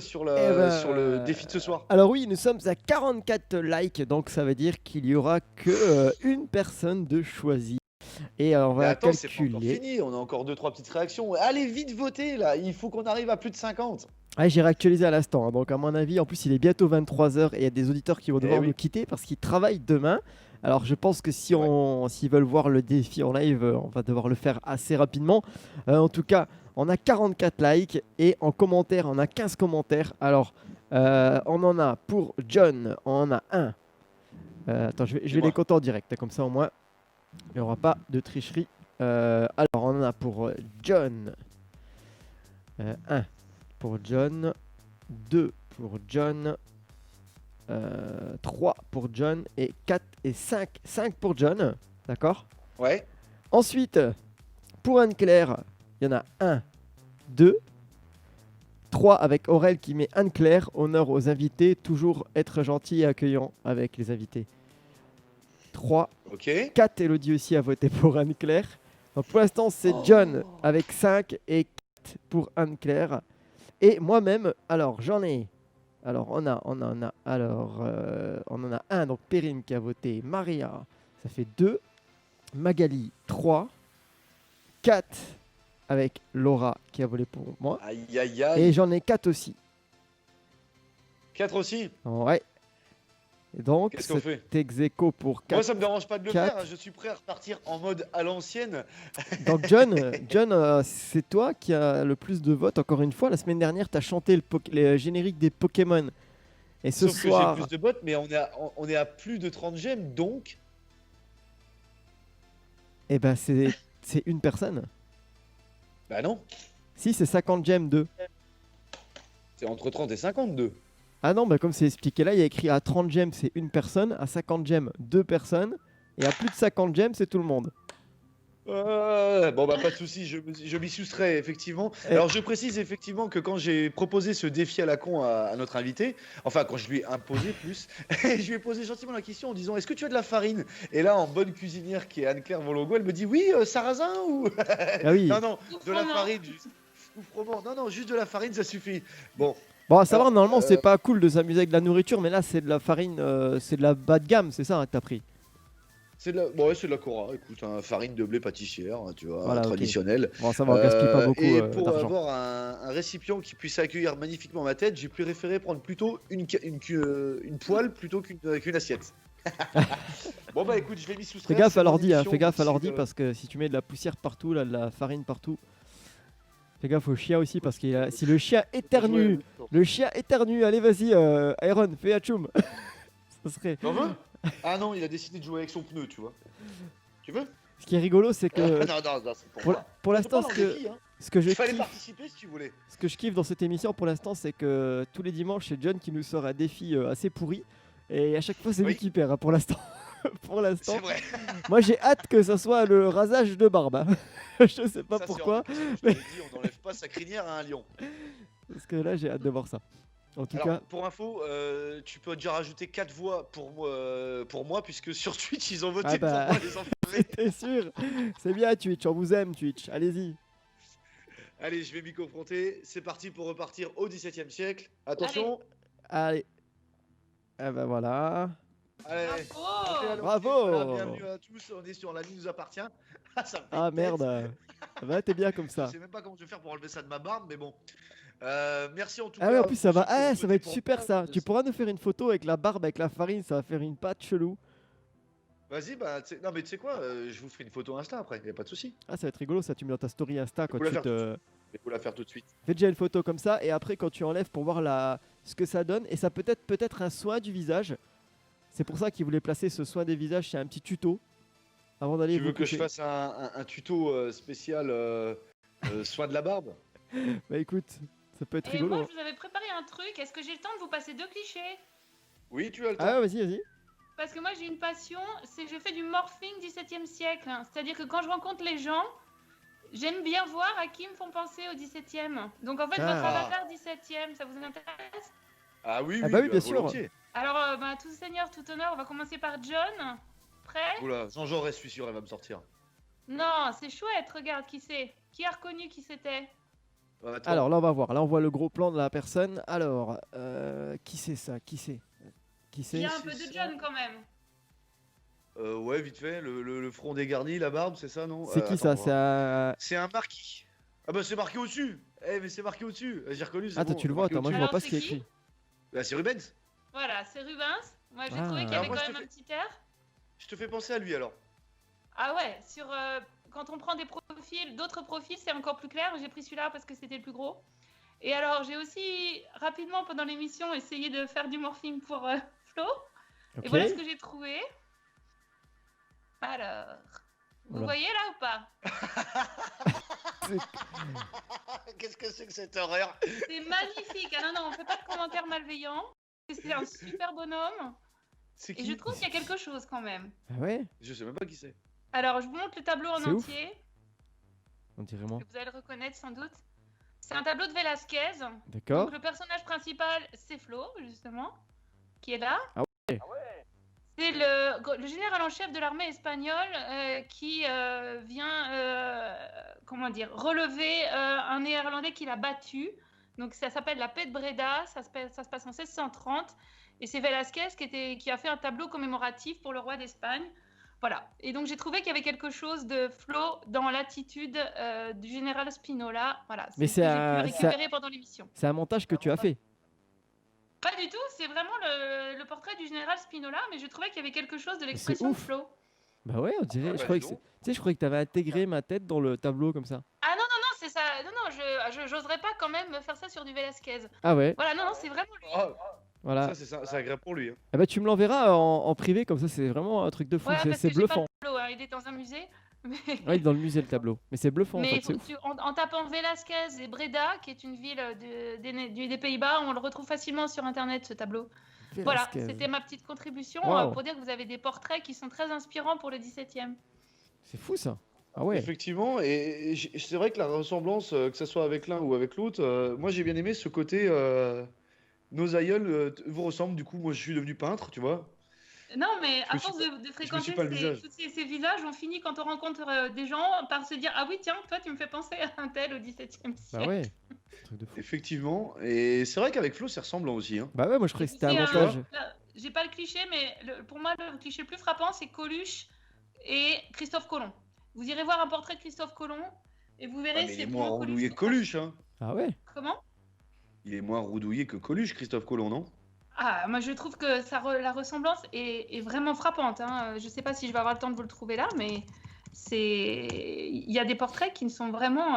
Eh sur le ben, défi de ce soir? alors oui, nous sommes à 44 likes, donc ça veut dire qu'il y aura que une personne de choisie. Et on Mais va attends, c'est pas encore calculer. fini, on a encore deux trois petites réactions. Allez vite voter là, il faut qu'on arrive à plus de 50. Ouais, j'ai réactualisé à l'instant, hein, donc à mon avis, en plus il est bientôt 23 h et il y a des auditeurs qui vont Eh devoir nous oui, quitter parce qu'ils travaillent demain. Alors je pense que c'est vrai. s'ils veulent voir le défi en live, on va devoir le faire assez rapidement. En tout cas, on a 44 likes et en commentaire, on a 15 commentaires. Alors, on en a pour John, on en a un. Attends, je vais les Dis-moi. compter en direct, comme ça au moins, il n'y aura pas de tricherie. Alors, on en a pour John, 1 pour John, 2 pour John, 3 pour John et 4 et 5. 5 pour John, d'accord. Ouais. Ensuite, pour Anne-Claire, il y en a 1, 2, 3 avec Aurel qui met Anne-Claire, honneur aux invités, toujours être gentil et accueillant avec les invités. 3, Ok. 4, Elodie aussi a voté pour Anne-Claire. Donc pour l'instant, c'est John Oh. avec 5 et 4 pour Anne-Claire. Et moi-même, alors j'en ai. Alors on en a, alors on en a un, donc Perrine qui a voté, Maria, ça fait 2, Magali 3, 4 avec Laura qui a voté pour moi. Aïe aïe Et aïe. j'en ai 4 aussi. 4 aussi. Ouais. Et donc Qu'est-ce qu'on fait? c'est ex aequo pour Moi 4. ça me dérange pas de le 4. faire, hein, je suis prêt à repartir en mode à l'ancienne. Donc John, c'est toi qui as le plus de votes. Encore une fois, la semaine dernière, tu as chanté le générique des Pokémon. Et ce Sauf que j'ai plus soir, de bots, mais on est à plus de 30 gemmes, donc. eh ben, c'est une personne. Bah non, Si, c'est 50 gemmes 2. c'est entre 30 et 52. Ah non, bah comme c'est expliqué là, il y a écrit à 30 gemmes, c'est une personne, à 50 gemmes, 2 personnes, et à plus de 50 gemmes, c'est tout le monde. Bon bah pas de souci, je m'y soustrais effectivement. Et- Alors je précise effectivement que quand j'ai proposé ce défi à la con à notre invité, enfin quand je lui ai imposé plus, je lui ai posé gentiment la question en disant est-ce que tu as de la farine? Et là en bonne cuisinière qui est Anne-Claire Vologo, elle me dit oui sarrasin ou Ah oui. non non Ou de la froment. farine juste ou froment. Non non juste de la farine ça suffit. Bon Bon, à savoir, alors normalement, c'est pas cool de s'amuser avec de la nourriture, mais là, c'est de la farine, c'est de la bas de gamme, c'est ça hein, que t'as pris. c'est de la bon, ouais, c'est de la Cora, écoute hein, farine de blé pâtissière, hein, tu vois Voilà, ok. traditionnelle. Bon, ça va, on gaspille pas beaucoup Et pour d'argent. avoir un récipient qui puisse accueillir magnifiquement ma tête, j'ai préféré prendre plutôt une poêle plutôt qu'une assiette. Bon bah écoute, je vais m'y Fais soustraire. gaffe c'est à mon l'ordi, hein, émission, fais gaffe à donc l'ordi parce que si tu mets de la poussière partout, là, de la farine partout, fais gaffe au chien aussi parce que si le chien éternue, allez vas-y, Iron, fais atchoum. Ça serait. T'en veux? Ah non, il a décidé de jouer avec son pneu, tu vois. Tu veux? Ce qui est rigolo, c'est que Non, c'est pour pour, moi. pour On peut pas l'instant, dans le défi, hein. ce que je Il fallait kiffe, participer si tu voulais. ce que je kiffe dans cette émission pour l'instant, c'est que tous les dimanches, c'est John qui nous sort un défi assez pourri. Et à chaque fois, c'est lui Oui. qui perd hein, pour l'instant. Pour l'instant. C'est vrai. Moi, j'ai hâte que ça soit le rasage de barbe. hein. Je sais pas Ça, c'est pourquoi, hors de question, je te l'ai dit, on n'enlève pas sa crinière à un lion. parce que là, j'ai hâte de voir ça. En tout Alors, cas, pour info, tu peux déjà rajouter 4 voix pour moi, puisque sur Twitch, ils ont voté Ah bah. pour moi, les enfoirés. t'es sûr? C'est bien Twitch, on vous aime Twitch. Allez-y. Allez, je vais m'y confronter. C'est parti pour repartir au XVIIe siècle. Attention. Allez. Ah bah voilà. Allez. Bravo. Bravo. Voilà, bienvenue à tous. On est sur La vie nous appartient. Ah, ça me fait Ah une tête. merde. Bah t'es bien comme Je ça. sais même pas comment je vais faire pour enlever ça de ma barbe, mais bon. Merci en tout Ah cas. ouais, en plus ça pour va. ceux qui ont Ah, ça voté va être pour super moi. ça. Tu pourras nous faire une photo avec la barbe, avec la farine, ça va faire une pâte chelou. Vas-y, bah, non, mais tu sais quoi, je vous ferai une photo Insta après, y a pas de souci. Ah, ça va être rigolo ça. Tu mets dans ta story Insta quand Faut la tu faire tout de te. Je vais vous la faire tout de suite. Fais déjà une photo comme ça et après quand tu enlèves pour voir ce que ça donne et ça peut être peut-être un soin du visage. C'est pour ça qu'ils voulaient placer ce soin des visages, c'est un petit tuto avant d'aller Tu vous veux que je coucher. fasse un tuto spécial soin de la barbe? Bah écoute, ça peut être Et rigolo. moi, hein. je vous avais préparé un truc. Est-ce que j'ai le temps de vous passer 2 clichés? Oui, tu as le temps. Ah ouais, vas-y, vas-y. Parce que moi, j'ai une passion, c'est que je fais du morphing 17e siècle. C'est-à-dire que quand je rencontre les gens, j'aime bien voir à qui ils me font penser au 17e. Donc en fait, votre Ah. avatar 17e, ça vous intéresse? Ah oui, Ah bah oui, bien sûr. volontiers. Alors, tout seigneur, tout honneur, on va commencer par John. Prêt? Oula, Jean Jaurès, je suis sûr, elle va me sortir. Non, c'est chouette, regarde qui c'est. Qui a reconnu qui c'était? Attends. Alors là, on va voir. Là, on voit le gros plan de la personne. Alors, qui c'est ça? Qui c'est? Qui Il y c'est? a un peu de c'est John quand même. Ouais, vite fait, le front dégarni, la barbe, c'est ça, non? C'est qui ça? Attends, C'est un... C'est un marquis. Ah bah c'est marqué au-dessus. Eh mais c'est marqué au-dessus. J'ai reconnu, c'est Ah, toi, bon, tu le vois? marqué Attends, moi, je au-dessus. vois Alors, pas ce c'est qui est qui écrit. Bah c'est Rubens. Voilà, c'est Rubens. Moi, j'ai Ah. trouvé qu'il y Alors, avait moi, quand je même te un petit air. Je te fais penser à lui alors. Ah ouais, quand on prend des profils, d'autres profils, c'est encore plus clair. J'ai pris celui-là parce que c'était le plus gros. Et alors, j'ai aussi rapidement pendant l'émission essayé de faire du morphing pour Flo. Ok. Et voilà ce que j'ai trouvé. Alors, vous Voilà. voyez là ou pas? Qu'est-ce que c'est que cette horreur? C'est magnifique. Ah non, on fait pas de commentaires malveillants. C'est un super bonhomme. C'est Et qui? je trouve qu'il y a quelque chose quand même. Ah ouais? Je sais même pas qui c'est. Alors, je vous montre le tableau en C'est ouf. entier. On dirait moi. Que vous allez le reconnaître sans doute. C'est un tableau de Velázquez. D'accord. Donc, le personnage principal, c'est Flo, justement, qui est là. Ah C'est le général en chef de l'armée espagnole qui vient, comment dire, relever un Néerlandais qu'il a battu. Donc, ça s'appelle la paix de Breda. Ça se passe en 1630. Et c'est Velázquez qui a fait un tableau commémoratif pour le roi d'Espagne. Voilà. Et donc, j'ai trouvé qu'il y avait quelque chose de Flo dans l'attitude du général Spinola. Voilà. Mais ce que j'ai c'est pu récupérer pendant l'émission. C'est un montage que tu as fait. Pas du tout, c'est vraiment le portrait du général Spinola, mais je trouvais qu'il y avait quelque chose de c'est l'expression de ouf. Flo. Bah ouais, on dirait. Ah bah, Je croyais dis que donc. tu sais, je croyais que t'avais intégré ma tête dans le tableau comme ça. Ah non, non, non, c'est ça. Non, non, j'oserais pas quand même faire ça sur du Velasquez. Ah ouais. Voilà, non, non, c'est vraiment lui. Ah, Voilà. ça c'est agréable pour lui. Hein. Eh bah, tu me l'enverras en privé comme ça. C'est vraiment un truc de fou. Ouais, C'est parce c'est que j'ai pas bluffant. le tableau, hein, il est dans un musée. Mais, Ouais, il est dans le musée le tableau. Mais c'est bluffant en mais fait. il faut C'est que ouf. en tapant Velasquez et Breda, qui est une ville des Pays-Bas, on le retrouve facilement sur internet ce tableau. Voilà, Velasquez. c'était ma petite contribution Waouh. pour dire que vous avez des portraits qui sont très inspirants pour le 17e. C'est fou ça. Ah ouais. Effectivement, et c'est vrai que la ressemblance, que ce soit avec l'un ou avec l'autre, moi j'ai bien aimé ce côté. Nos aïeuls vous ressemblent, du coup, moi je suis devenu peintre, tu vois. Non, mais Je à me suis force de suis fréquenter pas le visage. tous ces visages, on finit quand on rencontre des gens par se dire ah oui, tiens, toi tu me fais penser à un tel au XVIIe siècle. Bah ouais. C'est un truc de fou. Effectivement, et c'est vrai qu'avec Flo c'est ressemblant aussi. Hein. Bah ouais, moi je croyais que c'était un C'est montage. là, j'ai pas le cliché, mais pour moi, le cliché le plus frappant, c'est Coluche et Christophe Colomb. Vous irez voir un portrait de Christophe Colomb et vous Ah, verrez, mais il c'est est moins vraiment Coluche. roudouillé que Coluche, hein. Ah ouais. Comment? Il est moins roudouillé que Coluche, Christophe Colomb, non? Ah, moi je trouve que la ressemblance est vraiment frappante. Hein. Je sais pas si je vais avoir le temps de vous le trouver là, mais il y a des portraits qui sont vraiment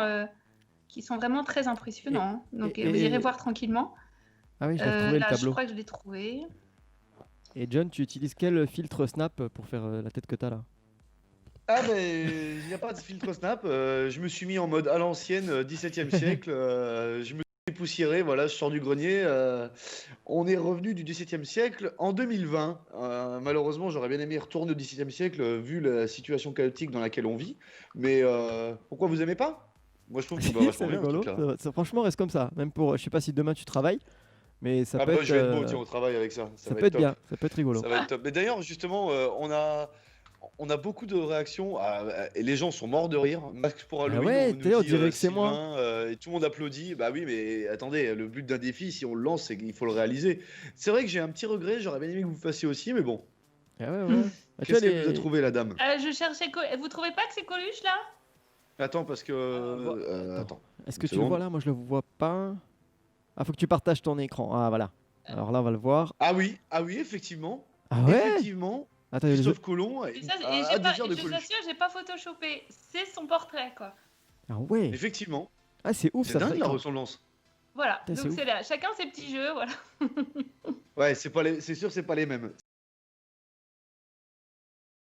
très impressionnants. Hein. Donc vous irez voir tranquillement. Ah oui, je l'ai retrouvé le Là, je tableau. crois que je l'ai trouvé. Et John, tu utilises quel filtre Snap pour faire la tête que t'as là? Ah mais il n'y a pas de filtre Snap, je me suis mis en mode à l'ancienne, 17e siècle, je me suis dépoussiéré, voilà, je sors du grenier, on est revenu du 17e siècle en 2020. Malheureusement, j'aurais bien aimé retourner au 17e siècle, vu la situation chaotique dans laquelle on vit, mais pourquoi vous aimez pas? Moi je trouve qu'on va vachement C'est bien, ce rigolo. truc-là. Franchement, reste comme ça. Même pour, je sais pas si demain tu travailles, mais ça Ah peut bah être, je vais être beau, tiens, au travail avec ça, ça va peut être top. bien, ça peut être rigolo. Ça va être top. Mais d'ailleurs, justement, on a beaucoup de réactions et les gens sont morts de rire. Masque pour Halloween, ouais, on nous t'sais, on dit, dirait que c'est moi. Sylvain, et tout le monde applaudit. Bah oui, mais attendez, le but d'un défi, si on le lance, c'est qu'il faut le réaliser. C'est vrai que j'ai un petit regret, j'aurais bien aimé que vous le fassiez aussi, mais bon. Ah ouais, ouais. Bah, tu Qu'est-ce vois, qu'elle vous a trouvé, la dame? Je cherchais. Vous trouvez pas que c'est Coluche là? Attends, parce que... Attends. attends. Est-ce que Une tu le vois seconde. là? Moi je le vois pas. Ah, faut que tu partages ton écran. Ah voilà. Alors là, on va le voir. Ah oui, effectivement. Ah ouais? Effectivement, Attends, il y a les Christophe autres- Colomb Et ça, a j'ai des pas, airs de je Coluche. t'assure, j'ai pas photoshopé. C'est son portrait quoi. Ah ouais. Effectivement. Ah, c'est ouf C'est ça. dingue, la Attends. ressemblance. Voilà. Putain, c'est Donc ouf. c'est là. Chacun ses petits jeux, voilà. Ouais, c'est sûr, c'est pas les mêmes.